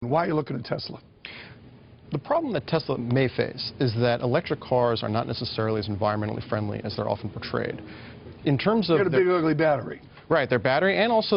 Why are you looking at Tesla? The problem that Tesla may face is that electric cars are not necessarily as environmentally friendly as they're often portrayed. In terms of you got a big ugly battery. Right, their battery and also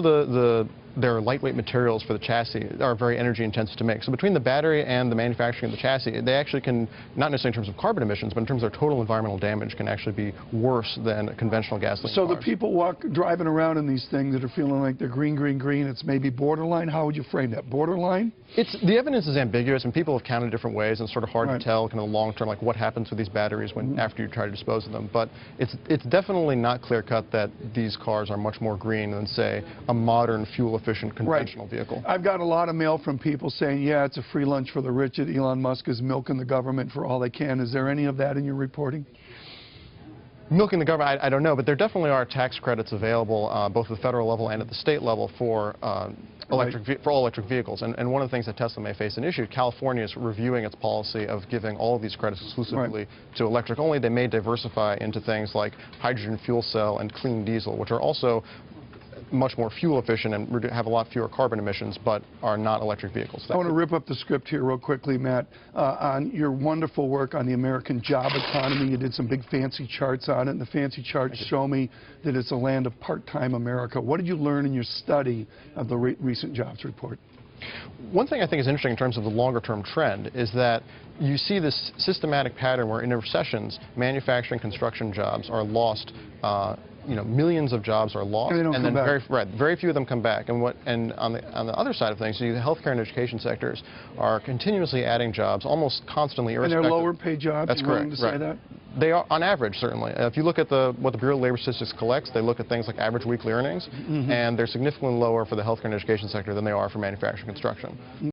their lightweight materials for the chassis are very energy intensive to make. So between the battery and the manufacturing of the chassis, they actually can, not necessarily in terms of carbon emissions, but in terms of their total environmental damage, can actually be worse than conventional gasoline So cars. the people driving around in these things that are feeling like they're green, green, green, it's maybe borderline? How would you frame that? Borderline? The evidence is ambiguous, and people have counted different ways, and it's sort of hard to tell kind of long term, like what happens with these batteries when after you try to dispose of them. But it's definitely not clear cut that these cars are much more green than, say, a modern fuel efficient conventional vehicle. I've got a lot of mail from people saying, yeah, it's a free lunch for the rich, that Elon Musk is milking the government for all they can. Is there any of that in your reporting? Milking the government, I don't know, but there definitely are tax credits available both at the federal level and at the state level for all electric vehicles. And one of the things that Tesla may face an issue, California is reviewing its policy of giving all of these credits exclusively to electric only. They may diversify into things like hydrogen fuel cell and clean diesel, which are also much more fuel efficient and have a lot fewer carbon emissions, but are not electric vehicles. I want to rip up the script here real quickly, Matt, on your wonderful work on the American job economy. You did some big fancy charts on it, and the fancy charts show me that it's a land of part-time America. What did you learn in your study of the recent jobs report? One thing I think is interesting in terms of the longer-term trend is that you see this systematic pattern where in recessions, manufacturing construction jobs are lost. Millions of jobs are lost, and then very few of them come back. And on the other side of things, the healthcare and education sectors are continuously adding jobs, almost constantly. And they're lower paid jobs. That's correct. To say that? They are on average, certainly. If you look at what the Bureau of Labor Statistics collects, they look at things like average weekly earnings, and they're significantly lower for the healthcare and education sector than they are for manufacturing construction.